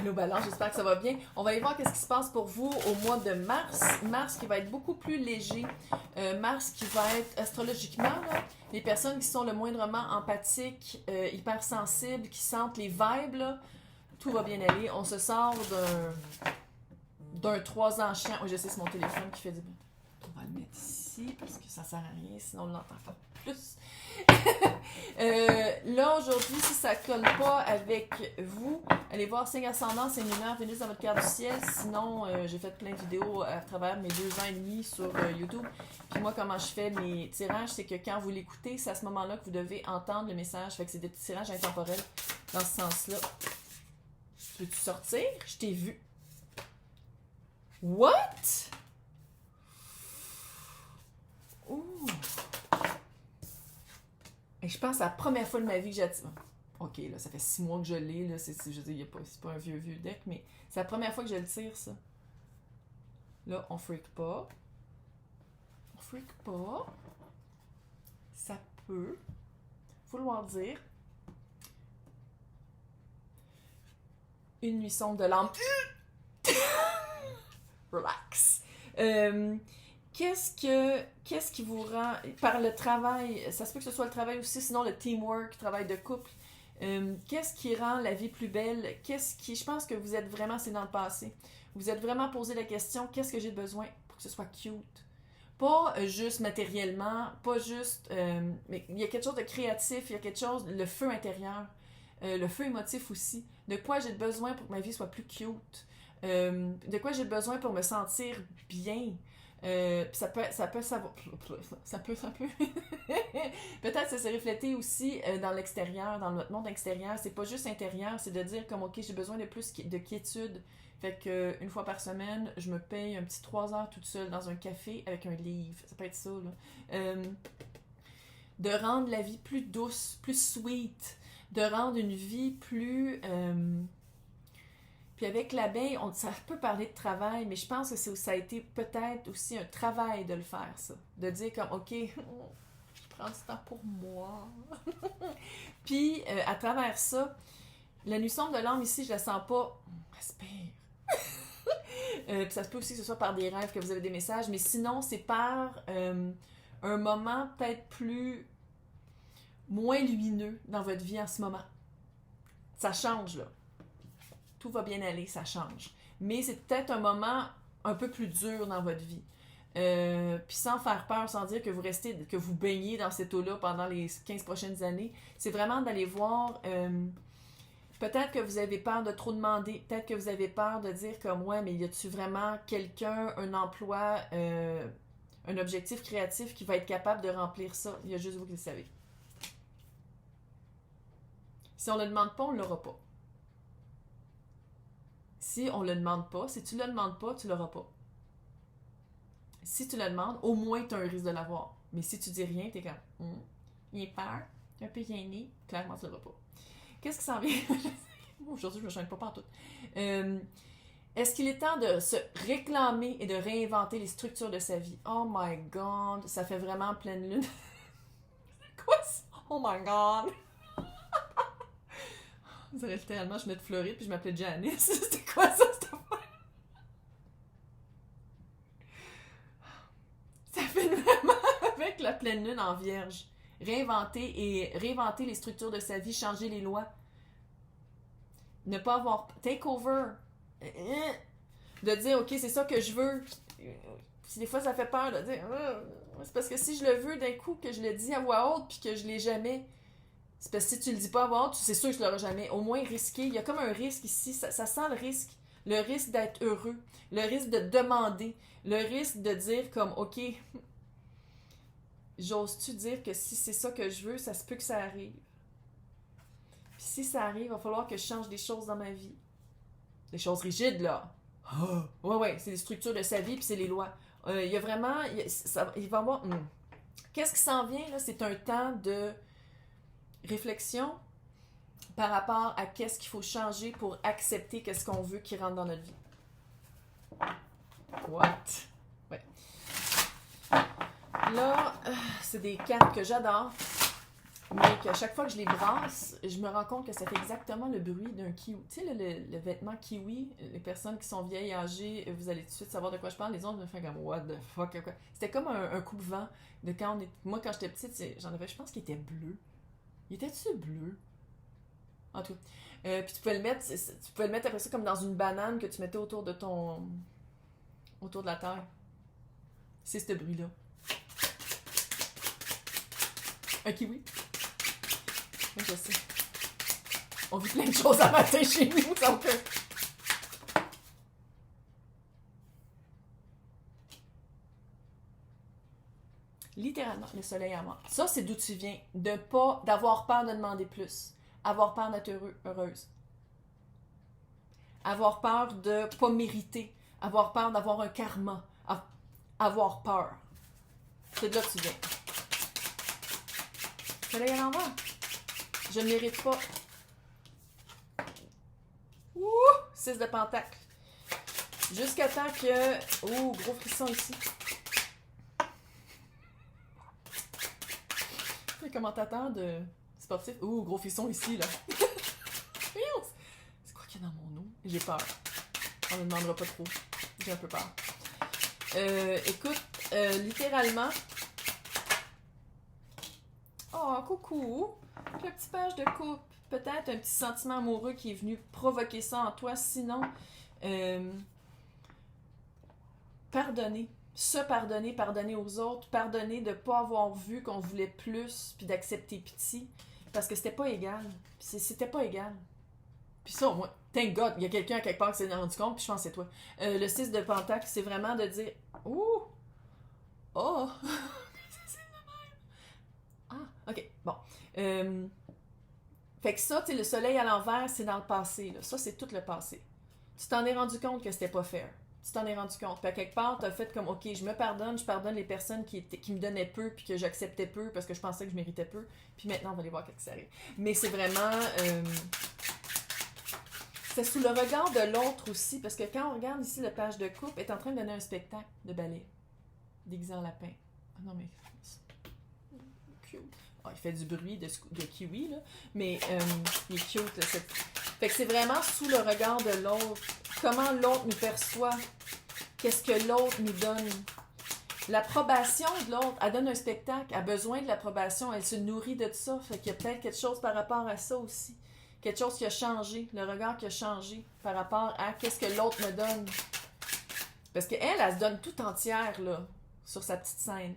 Allô Balance, j'espère que ça va bien. On va aller voir qu'est-ce qui se passe pour vous au mois de mars. Mars qui va être beaucoup plus léger. Mars qui va être astrologiquement, là, les personnes qui sont le moindrement empathiques, hypersensibles, qui sentent les vibes, là, tout va bien aller. On se sort d'un 3 ans chiant. Oh, je sais, c'est mon téléphone qui fait du bruit. On va le mettre ici parce que ça sert à rien, sinon on l'entend pas plus. Là, aujourd'hui, si ça colle pas avec vous, allez voir signe ascendant, signe lunaire, Vénus dans votre carte du ciel. Sinon, j'ai fait plein de vidéos à travers mes 2 ans et demi sur YouTube. Puis moi, comment je fais mes tirages, c'est que quand vous l'écoutez, c'est à ce moment-là que vous devez entendre le message. Fait que c'est des petits tirages intemporels dans ce sens-là. Veux-tu sortir? Je t'ai vu. What? Ouh! Et je pense que c'est la première fois de ma vie que j'ai... Ok, là, ça fait 6 mois que je l'ai, là, je veux dire, c'est pas un vieux deck, mais c'est la première fois que je le tire, ça. Là, on freak pas. On freak pas. Ça peut vouloir dire une nuit sombre de l'âme. Relax. Qu'est-ce qui vous rend... Par le travail, ça se peut que ce soit le travail aussi, sinon le teamwork, travail de couple. Qu'est-ce qui rend la vie plus belle? Je pense que vous êtes vraiment, c'est dans le passé. Vous êtes vraiment posé la question, qu'est-ce que j'ai besoin pour que ce soit cute? Pas juste matériellement, pas juste... mais il y a quelque chose de créatif, il y a quelque chose, le feu intérieur, le feu émotif aussi. De quoi j'ai besoin pour que ma vie soit plus cute? De quoi j'ai besoin pour me sentir bien? Ça peut peut-être ça s'est reflété aussi dans l'extérieur, dans notre monde extérieur. C'est pas juste intérieur, c'est de dire comme ok, j'ai besoin de plus de quiétude. Fait que une fois par semaine, je me paye un petit 3 heures toute seule dans un café avec un livre. Ça peut être ça, là. De rendre la vie plus douce, plus sweet, de rendre une vie plus... Puis avec l'abeille, ça peut parler de travail, mais je pense que ça a été peut-être aussi un travail de le faire, ça. De dire comme, OK, je prends du temps pour moi. Puis, à travers ça, la nuit sombre de l'âme ici, je la sens pas. Respire. Puis ça se peut aussi que ce soit par des rêves que vous avez des messages, mais sinon, c'est par un moment peut-être moins lumineux dans votre vie en ce moment. Ça change, là. Tout va bien aller, ça change. Mais c'est peut-être un moment un peu plus dur dans votre vie. Puis sans faire peur, sans dire que vous baignez dans cette eau-là pendant les 15 prochaines années, c'est vraiment d'aller voir... peut-être que vous avez peur de trop demander, peut-être que vous avez peur de dire comme ouais, mais y a-tu vraiment quelqu'un, un emploi, un objectif créatif qui va être capable de remplir ça? Il y a juste vous qui le savez. Si on ne le demande pas, on ne l'aura pas. Si on le demande pas, si tu le demandes pas, tu l'auras pas. Si tu le demandes, au moins tu as un risque de l'avoir. Mais si tu dis rien, t'es comme il est peur, un peu gêné, clairement tu l'auras pas. Qu'est-ce qui s'en vient? Aujourd'hui, je me chaîne pas partout. Est-ce qu'il est temps de se réclamer et de réinventer les structures de sa vie? Oh my god, ça fait vraiment pleine lune. C'est quoi ça? Oh my god! On dirait littéralement, je venais de Floride puis je m'appelais Janice. C'était quoi ça, cette affaire? Ça fait vraiment avec la pleine lune en vierge. Réinventer les structures de sa vie, changer les lois. Ne pas avoir... Take over. De dire, ok, c'est ça que je veux. Si des fois ça fait peur de dire, c'est parce que si je le veux d'un coup, que je le dis à voix haute puis que je l'ai jamais... C'est parce que si tu le dis pas à voix haute, c'est sûr que je l'aurai jamais. Au moins risqué. Il y a comme un risque ici. Ça sent le risque. Le risque d'être heureux. Le risque de demander. Le risque de dire comme, ok, j'ose-tu dire que si c'est ça que je veux, ça se peut que ça arrive. Puis si ça arrive, il va falloir que je change des choses dans ma vie. Des choses rigides, là. Ouais, c'est les structures de sa vie, puis c'est les lois. Il y a vraiment... Il va y avoir... Qu'est-ce qui s'en vient, là? C'est un temps de réflexion par rapport à qu'est-ce qu'il faut changer pour accepter qu'est-ce qu'on veut qui rentre dans notre vie. What? Ouais. Là, c'est des cartes que j'adore. mais qu'à chaque fois que je les brasse, je me rends compte que ça fait exactement le bruit d'un kiwi. Tu sais, le vêtement kiwi, les personnes qui sont vieilles, âgées, vous allez tout de suite savoir de quoi je parle. Les autres me font comme what the fuck. Quoi. C'était comme un coupe-vent de quand on est. Moi, quand j'étais petite, j'en avais, je pense qu'il était bleu. Il était-tu bleu? En tout cas. Puis tu pouvais le mettre après ça comme dans une banane que tu mettais autour de ton. Autour de la terre. C'est ce bruit-là. Un kiwi? Oui, je sais. On vit plein de choses à matin chez nous, donc... Littéralement, le soleil à mort. Ça, c'est d'où tu viens. D'avoir peur de demander plus. Avoir peur d'être heureuse. Avoir peur de pas mériter. Avoir peur d'avoir un karma. Avoir peur. C'est de là que tu viens. Soleil à l'envers. Je ne mérite pas. Ouh! 6 de pentacle. Jusqu'à temps que... Ouh, gros frisson ici. Le commentateur de sportif. Ouh, gros frisson ici, là. C'est quoi qu'il y a dans mon eau? J'ai peur. On ne me demandera pas trop. J'ai un peu peur. Écoute, littéralement... Oh, coucou! Le petit page de coupe. Peut-être un petit sentiment amoureux qui est venu provoquer ça en toi. Sinon, pardonner. Se pardonner, pardonner aux autres, pardonner de ne pas avoir vu qu'on voulait plus, puis d'accepter pitié. Parce que c'était pas égal. C'était pas égal. Puis ça, moi, thank God, il y a quelqu'un à quelque part qui s'est rendu compte, puis je pense que c'est toi. Le 6 de pentacle, c'est vraiment de dire « Ouh! Oh! » Ah, ok, bon. Fait que ça, tu sais, le soleil à l'envers, c'est dans le passé. Là. Ça, c'est tout le passé. Tu t'en es rendu compte que c'était pas fair. Tu t'en es rendu compte. Puis à quelque part, t'as fait comme, ok, je pardonne les personnes qui me donnaient peu, puis que j'acceptais peu, parce que je pensais que je méritais peu. Puis maintenant, on va aller voir qu'est-ce que ça arrive. Mais c'est vraiment... c'est sous le regard de l'autre aussi, parce que quand on regarde ici, le page de coupe est en train de donner un spectacle de ballet, déguisé en lapin. Ah non, mais... Cute. Oh, il fait du bruit de kiwi, là, mais il est cute. Là, fait que c'est vraiment sous le regard de l'autre. Comment l'autre nous perçoit. Qu'est-ce que l'autre nous donne. L'approbation de l'autre, elle donne un spectacle, elle a besoin de l'approbation, elle se nourrit de ça. Fait qu'il y a peut-être quelque chose par rapport à ça aussi. Quelque chose qui a changé, le regard qui a changé par rapport à qu'est-ce que l'autre me donne. Parce qu'elle, elle se donne tout entière, là, sur sa petite scène.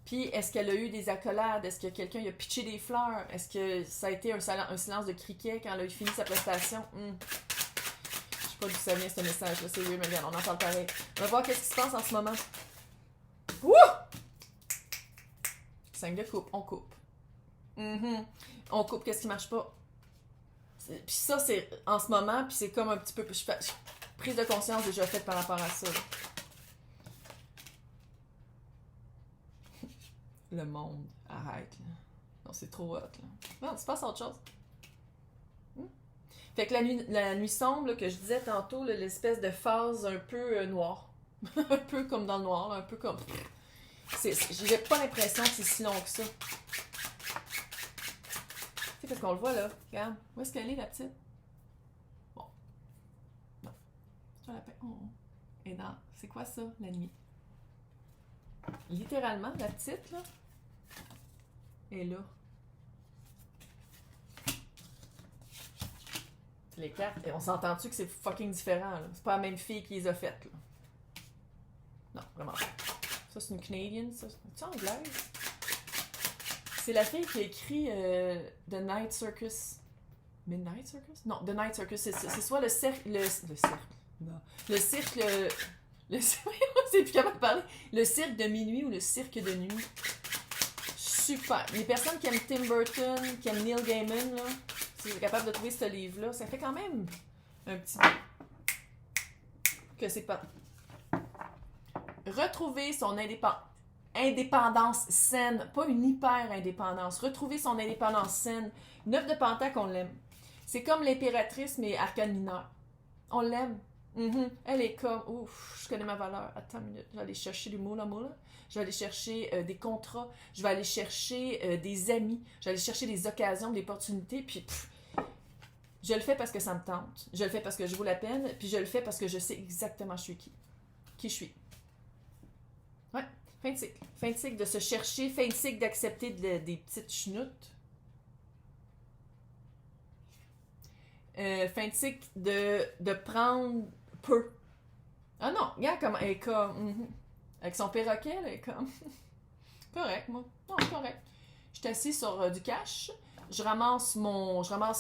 Puis, est-ce qu'elle a eu des accolades? Est-ce que quelqu'un lui a pitché des fleurs? Est-ce que ça a été un silence de criquet quand elle a fini sa prestation? Je sais pas d'où ça vient, ce message-là. C'est weird, mais bien, on en parle pareil. On va voir qu'est-ce qui se passe en ce moment. Wouh! 5 de coupe, on coupe. On coupe, qu'est-ce qui marche pas? Puis ça, c'est en ce moment, puis c'est comme un petit peu... prise de conscience déjà faite par rapport à ça. Là. Le monde, arrête. Là. Non, c'est trop hot. Là. Non, tu passes à autre chose. Fait que la nuit sombre, là, que je disais tantôt, là, l'espèce de phase un peu noire. Un peu comme dans le noir, là, un peu comme... J'ai pas l'impression que c'est si long que ça. Tu sais, parce qu'on le voit là. Regarde. Où est-ce qu'elle est, la petite? Bon. Non. C'est la paix. Oh. Et dans... C'est quoi ça, la nuit? Littéralement, la petite, là, est là. Les cartes, et on s'entend-tu que c'est fucking différent, là? C'est pas la même fille qui les a faites, là. Non, vraiment pas. Ça, c'est une Canadian, ça. C'est-tu anglaise? C'est la fille qui a écrit The Night Circus. Midnight Circus? Non, The Night Circus. C'est soit le cercle... Le cercle. Non. Le cirque... c'est plus capable de parler. Le cirque de minuit ou le cirque de nuit. Super. Les personnes qui aiment Tim Burton, qui aiment Neil Gaiman, là, si vous êtes capable de trouver ce livre-là, ça fait quand même un petit... que c'est pas... Retrouver son indépendance saine, pas une hyper-indépendance. Retrouver son indépendance saine. 9 de pentacle, on l'aime. C'est comme l'impératrice, mais arcane mineur. On l'aime. Elle est comme, ouf, je connais ma valeur. Attends une minute, je vais aller chercher du moula moula. Je vais aller chercher des contrats. Je vais aller chercher des amis. Je vais aller chercher des occasions, des opportunités. Puis, je le fais parce que ça me tente. Je le fais parce que je vaux la peine. Puis, je le fais parce que je sais exactement je suis qui. Qui je suis. Ouais, fin de cycle. Fin de cycle de se chercher. Fin de cycle d'accepter des petites chenoutes. Fin de cycle de prendre peu. Ah non, regarde comment elle est comme. Avec son perroquet, elle est comme. Correct, moi. Non, correct. Je suis assis sur du cash. Je ramasse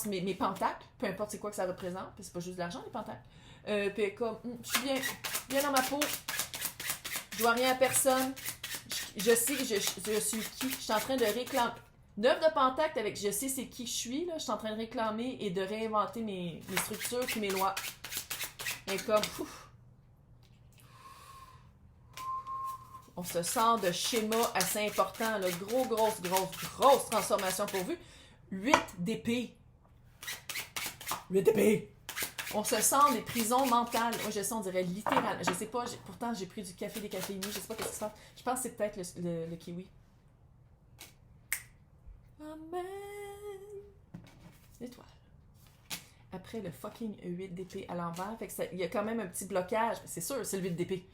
mes pentacles, peu importe c'est quoi que ça représente, puis c'est pas juste de l'argent, les pentacles. Puis comme, je suis bien dans ma peau. Je vois rien à personne. Je sais que je suis qui. Je suis en train de réclamer. 9 de pentacles avec je sais c'est qui je suis, là. Je suis en train de réclamer et de réinventer mes structures puis mes lois. Et comme, on se sent de schéma assez important, là. Grosse transformation pour vous. 8 d'épée. 8 d'épée. On se sent des prisons mentales. Moi, je sais, on dirait littéralement. Je sais pas, pourtant, j'ai pris du café décaféiné. Je sais pas ce qui se passe. Je pense que c'est peut-être le kiwi. Amen. L'étoile. Après le fucking 8 d'épée à l'envers, fait que il y a quand même un petit blocage. C'est sûr, c'est le 8 d'épée.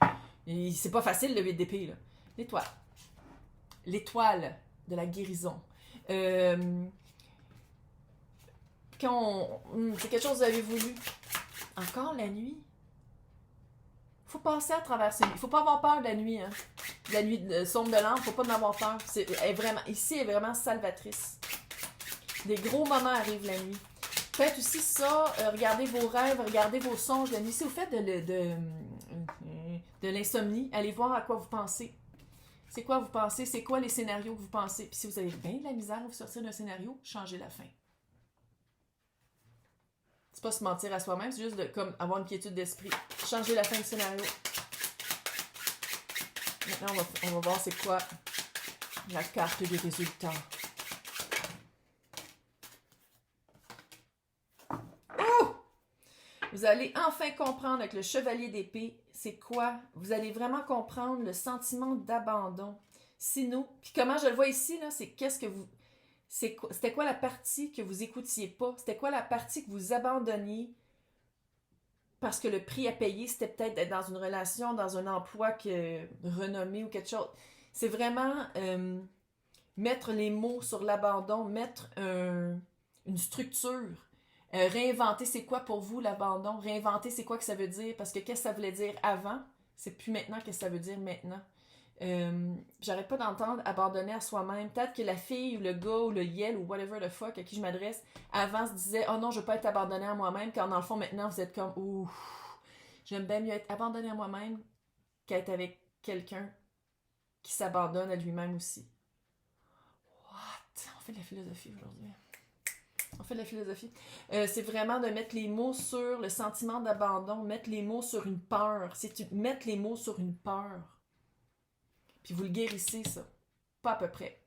C'est pas facile le 8 d'épée, là. L'étoile. L'étoile de la guérison. C'est quelque chose que vous avez voulu. Encore la nuit. Faut passer à travers ce nuit. Faut pas avoir peur de la nuit, hein. De la nuit sombre de l'âme, faut pas en avoir peur. Ici, elle est vraiment salvatrice. Des gros moments arrivent la nuit. Faites aussi ça, regardez vos rêves, regardez vos songes la nuit. Si vous faites de l'insomnie, allez voir à quoi vous pensez. C'est quoi vous pensez, c'est quoi les scénarios que vous pensez. Puis si vous avez bien de la misère à vous sortir d'un scénario, changez la fin. C'est pas se mentir à soi-même, c'est juste comme avoir une quiétude d'esprit. Changer la fin du scénario. Maintenant, on va voir c'est quoi la carte des résultats. Oh! Vous allez enfin comprendre avec le chevalier d'épée, c'est quoi? Vous allez vraiment comprendre le sentiment d'abandon. Sinon, puis comment je le vois ici, là, c'est qu'est-ce que vous... C'était quoi la partie que vous écoutiez pas? C'était quoi la partie que vous abandonniez parce que le prix à payer, c'était peut-être d'être dans une relation, dans un emploi renommé ou quelque chose. C'est vraiment mettre les mots sur l'abandon, mettre une structure, réinventer c'est quoi pour vous l'abandon, réinventer c'est quoi que ça veut dire, parce que qu'est-ce que ça voulait dire avant, c'est plus maintenant qu'est-ce que ça veut dire maintenant. J'arrête pas d'entendre abandonner à soi-même. Peut-être que la fille ou le gars ou le yel ou whatever the fuck à qui je m'adresse avant se disait oh non je veux pas être abandonné à moi-même, quand dans le fond maintenant vous êtes comme ouh j'aime bien mieux être abandonné à moi-même qu'être avec quelqu'un qui s'abandonne à lui-même aussi. What? On fait de la philosophie aujourd'hui. On fait de la philosophie. C'est vraiment de mettre les mots sur le sentiment d'abandon, mettre les mots sur une peur. C'est mettre les mots sur une peur. Puis vous le guérissez, ça. Pas à peu près.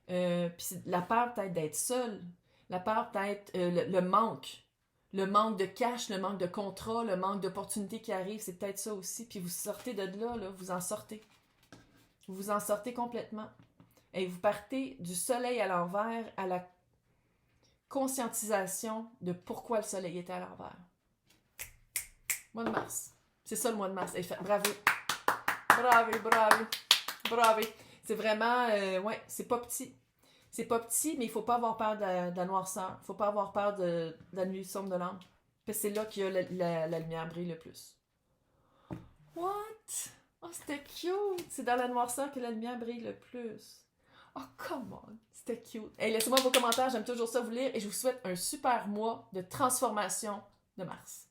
Puis la peur peut-être d'être seul. La peur peut-être le manque. Le manque de cash, le manque de contrat, le manque d'opportunités qui arrivent, c'est peut-être ça aussi. Puis vous sortez de là, vous en sortez. Vous vous en sortez complètement. Et vous partez du soleil à l'envers à la conscientisation de pourquoi le soleil était à l'envers. Mois de mars. C'est ça le mois de mars. Bravo. Bravo. C'est vraiment, ouais, c'est pas petit. C'est pas petit, mais il faut pas avoir peur de la noirceur. Il faut pas avoir peur de la nuit sombre de l'âme. Parce que c'est là qu'il y a la lumière brille le plus. What? Oh, c'était cute! C'est dans la noirceur que la lumière brille le plus. Oh, come on! C'était cute. Hey, laissez-moi vos commentaires, j'aime toujours ça vous lire et je vous souhaite un super mois de transformation de Mars.